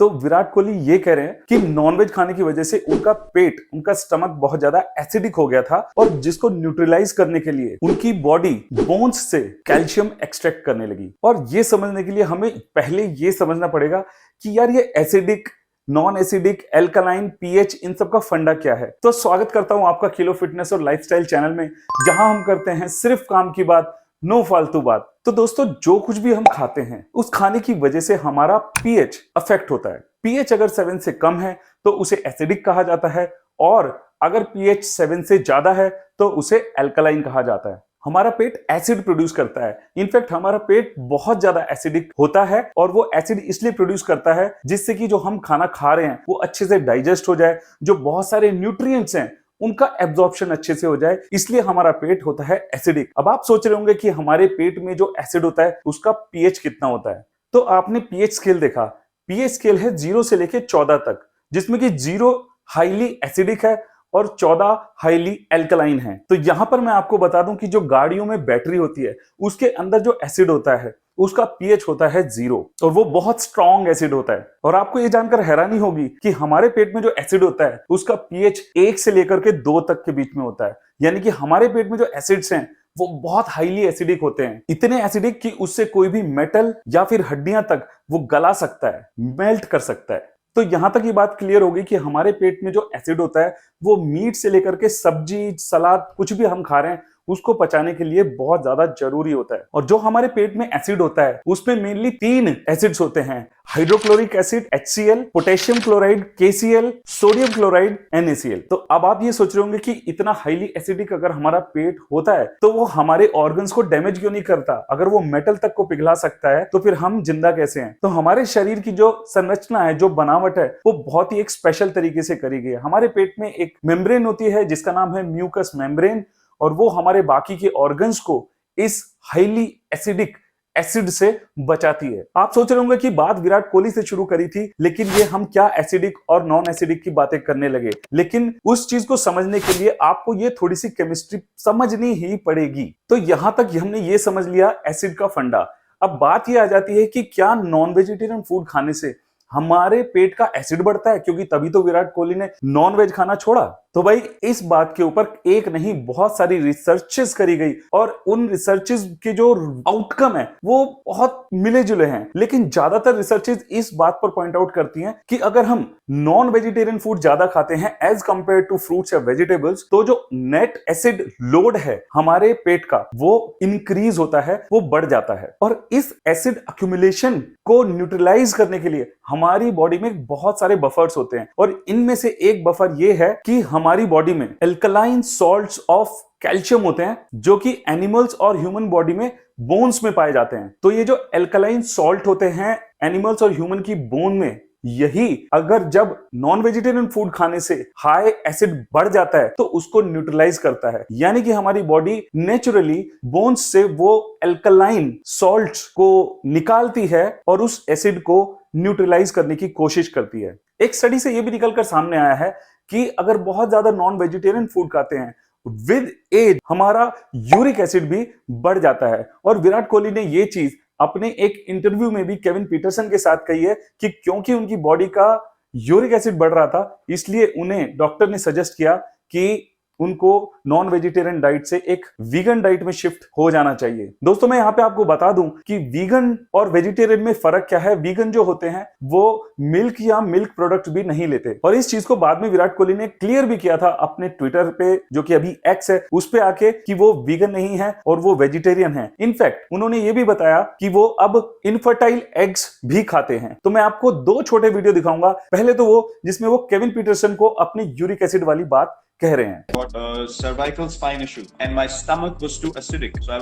तो विराट कोहली ये कह रहे हैं कि नॉनवेज खाने की वजह से उनका पेट, उनका स्टमक बहुत ज्यादा एसिडिक हो गया था और जिसको न्यूट्रलाइज करने के लिए उनकी बॉडी बोन्स से कैल्शियम एक्सट्रैक्ट करने लगी। और ये समझने के लिए हमें पहले ये समझना पड़ेगा कि यार ये acidic, non acidic, alkaline, pH, इन सब का फंडा क्या है। तो स्वागत करता हूं आपका खिलो फिटनेस और लाइफस्टाइल चैनल में, जहां हम करते हैं सिर्फ काम की बात, नो फालतू बात। तो दोस्तों, जो कुछ भी हम खाते हैं उस खाने की वजह से हमारा पीएच अफेक्ट होता है। पीएच अगर 7 से कम है तो उसे एसिडिक कहा जाता है, और अगर पीएच 7 से ज्यादा है तो उसे एल्कलाइन कहा जाता है। हमारा पेट एसिड प्रोड्यूस करता है। इनफैक्ट हमारा पेट बहुत ज्यादा एसिडिक होता है, और वो एसिड इसलिए प्रोड्यूस करता है जिससे कि जो हम खाना खा रहे हैं वो अच्छे से डाइजेस्ट हो जाए, जो बहुत सारे न्यूट्रिएंट्स हैं उनका एब्जॉर्प्शन अच्छे से हो जाए, इसलिए हमारा पेट होता है एसिडिक। अब आप सोच रहे होंगे कि हमारे पेट में जो एसिड होता है उसका पीएच कितना होता है। तो आपने पीएच स्केल देखा, पीएच स्केल है 0 से लेके 14 तक, जिसमें कि 0 हाईली एसिडिक है और 14 हाईली एल्कलाइन है। तो यहां पर मैं आपको बता दूं कि जो गाड़ियों में बैटरी होती है उसके अंदर जो एसिड होता है उसका पीएच होता है 0, और वो बहुत स्ट्रॉन्ग एसिड होता है। और आपको ये जानकर हैरानी होगी कि हमारे पेट में जो एसिड होता है उसका पीएच 1 से लेकर के 2 तक के बीच में होता है। यानी कि हमारे पेट में जो एसिड्स हैं वो बहुत हाईली एसिडिक होते हैं, इतने एसिडिक कि उससे कोई भी मेटल या फिर हड्डियां तक वो गला सकता है, मेल्ट कर सकता है। तो यहां तक ये बात क्लियर होगी कि हमारे पेट में जो एसिड होता है वो मीट से लेकर के सब्जी, सलाद, कुछ भी हम खा रहे हैं उसको पचाने के लिए बहुत ज्यादा जरूरी होता है। और जो हमारे पेट में एसिड होता है उसमें मेनली 3 एसिड्स होते हैं: hydrochloric acid HCl, potassium chloride KCl, sodium chloride NaCl। तो अब आप ये सोच रहे होंगे कि इतना हाईली एसिडिक अगर हमारा पेट होता है तो वो हमारे ऑर्गन्स को डैमेज क्यों नहीं करता। अगर वो मेटल तक को पिघला सकता है तो फिर हम जिंदा कैसे हैं। तो हमारे शरीर की जो संरचना है, जो बनावट है, वो बहुत ही एक स्पेशल तरीके से करी गई है। हमारे पेट में एक मेम्ब्रेन होती है जिसका नाम है म्यूकस मेम्ब्रेन, और वो हमारे बाकी के ऑर्गन्स को इस हाईली एसिडिक एसिड से बचाती है। आप सोच रहे होंगे कि बात विराट कोहली से शुरू करी थी, लेकिन ये हम क्या एसिडिक और नॉन एसिडिक की बातें करने लगे। लेकिन उस चीज को समझने के लिए आपको ये थोड़ी सी केमिस्ट्री समझनी ही पड़ेगी। तो यहां तक हमने ये समझ लिया एसिड का फंडा। अब बात ये आ जाती है कि क्या नॉन वेजिटेरियन फूड खाने से हमारे पेट का एसिड बढ़ता है, क्योंकि तभी तो विराट कोहली ने नॉन वेज खाना छोड़ा। तो भाई, इस बात के ऊपर एक नहीं बहुत सारी रिसर्चेस करी गई, और उन रिसर्चेस के जो आउटकम है वो बहुत मिले जुले हैं। लेकिन ज्यादातर रिसर्चेस इस बात पर पॉइंट आउट करती हैं कि अगर हम नॉन वेजिटेरियन फूड ज्यादा खाते हैं एज कंपेयर टू फ्रूट्स या वेजिटेबल्स, तो जो नेट एसिड लोड है हमारे पेट का वो इंक्रीज होता है, वो बढ़ जाता है। और इस एसिड अक्यूमुलेशन को न्यूट्रलाइज करने के लिए हमारी बॉडी में बहुत सारे बफर्स होते हैं, और इनमें से एक बफर ये है कि हमारी बॉडी में एल्कलाइन सॉल्ट्स ऑफ कैल्शियम होते हैं, जो कि एनिमल्स और ह्यूमन बॉडी में बोन्स में पाए जाते हैं। तो ये जो एल्कलाइन सॉल्ट होते हैं एनिमल्स और ह्यूमन की बोन में, यही अगर जब नॉन वेजिटेरियन फूड खाने से हाई एसिड बढ़ जाता है तो उसको न्यूट्रलाइज करता है। यानी कि हमारी बॉडी नेचुरली बोन्स से वो एल्कलाइन सॉल्ट्स को निकालती है और उस एसिड को न्यूट्रलाइज करने की कोशिश करती है। एक स्टडी से यह भी निकलकर सामने आया है कि अगर बहुत ज्यादा नॉन वेजिटेरियन फूड खाते हैं, विद एज हमारा यूरिक एसिड भी बढ़ जाता है। और विराट कोहली ने यह चीज अपने एक इंटरव्यू में भी केविन पीटरसन के साथ कही है कि क्योंकि उनकी बॉडी का यूरिक एसिड बढ़ रहा था, इसलिए उन्हें डॉक्टर ने सजेस्ट किया कि उनको नॉन वेजिटेरियन डाइट से एक वीगन डाइट में शिफ्ट हो जाना चाहिए। दोस्तों, मैं यहां पे आपको बता दूं कि वीगन और वेजिटेरियन में फर्क क्या है। वीगन जो होते हैं वो मिल्क या मिल्क प्रोडक्ट भी नहीं लेते, और इस चीज को बाद में विराट कोहली ने क्लियर भी किया था अपने ट्विटर पे, जो कि अभी एक्स है, उस पे आके कि वो वीगन नहीं है और वो वेजिटेरियन है। इनफैक्ट उन्होंने ये भी बताया कि वो अब इनफर्टाइल एग्स भी खाते हैं। तो मैं आपको 2 छोटे वीडियो दिखाऊंगा। पहले तो वो जिसमें वो केविन पीटरसन को अपनी यूरिक एसिड वाली बात कह रहे हैं। Got a cervical spine issue and my stomach was too acidic, so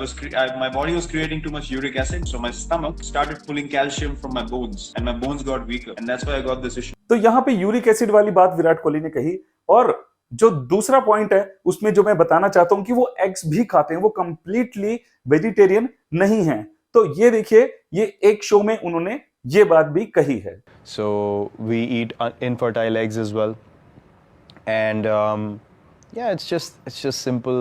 my body was creating too much uric acid, so my stomach started pulling calcium from my bones and my bones got weaker, and that's why I got this issue. तो यहाँ पे uric acid वाली बात विराट कोहली ने कही। और जो दूसरा पॉइंट है उसमें जो मैं बताना चाहता हूं कि वो एग्स भी खाते हैं, वो कंप्लीटली वेजिटेरियन नहीं है। तो ये देखिए, ये एक शो में उन्होंने ये बात भी कही है। So we eat infertile eggs as well, and yeah, it's just simple,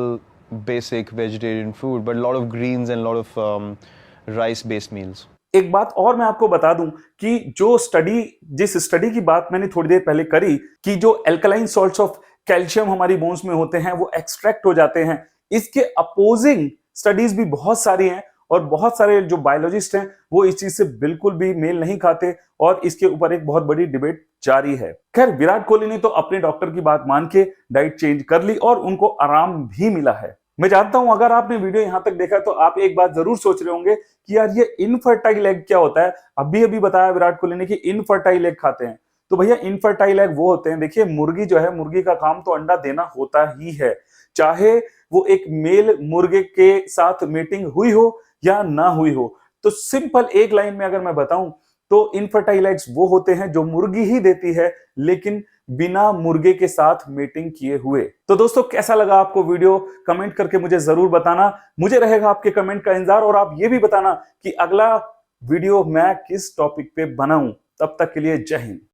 basic vegetarian food, but a lot of greens and a lot of rice-based meals. एक बात और मैं आपको बता दूं कि जिस स्टडी की बात मैंने थोड़ी देर पहले करी कि जो एल्कलाइन सॉल्ट्स ऑफ कैल्शियम हमारी बोन्स में होते हैं वो एक्सट्रैक्ट हो जाते हैं, इसके अपोजिंग स्टडीज भी बहुत सारी हैं और बहुत सारे जो बायोलॉजिस्ट हैं वो इस चीज से बिल्कुल भी मेल नहीं खाते और इसके ऊपर एक बहुत बड़ी डिबेट जारी है। खैर, विराट कोहली ने तो अपने डॉक्टर की बात मान के डाइट चेंज कर ली और उनको आराम भी मिला है। मैं जानता हूं अगर आपने वीडियो यहां तक देखा तो आप एक बात जरूर सोच रहे होंगे कि यार ये इनफर्टाइल एग क्या होता है। अभी बताया विराट कोहली ने कि इनफर्टाइल एग खाते हैं। तो भैया इनफर्टाइल एग वो होते हैं, देखिए मुर्गी जो है, मुर्गी का काम तो अंडा देना होता ही है, चाहे वो एक मेल मुर्गे के साथ मीटिंग हुई हो या ना हुई हो। तो सिंपल एक लाइन में अगर मैं बताऊं तो इनफर्टाइल एग्स वो होते हैं जो मुर्गी ही देती है लेकिन बिना मुर्गे के साथ मीटिंग किए हुए। तो दोस्तों, कैसा लगा आपको वीडियो? कमेंट करके मुझे जरूर बताना। मुझे रहेगा आपके कमेंट का इंतजार और आप ये भी बताना कि अगला वीडियो मैं किस टॉपिक पे बनाऊं। तब तक के लिए जय हिंद।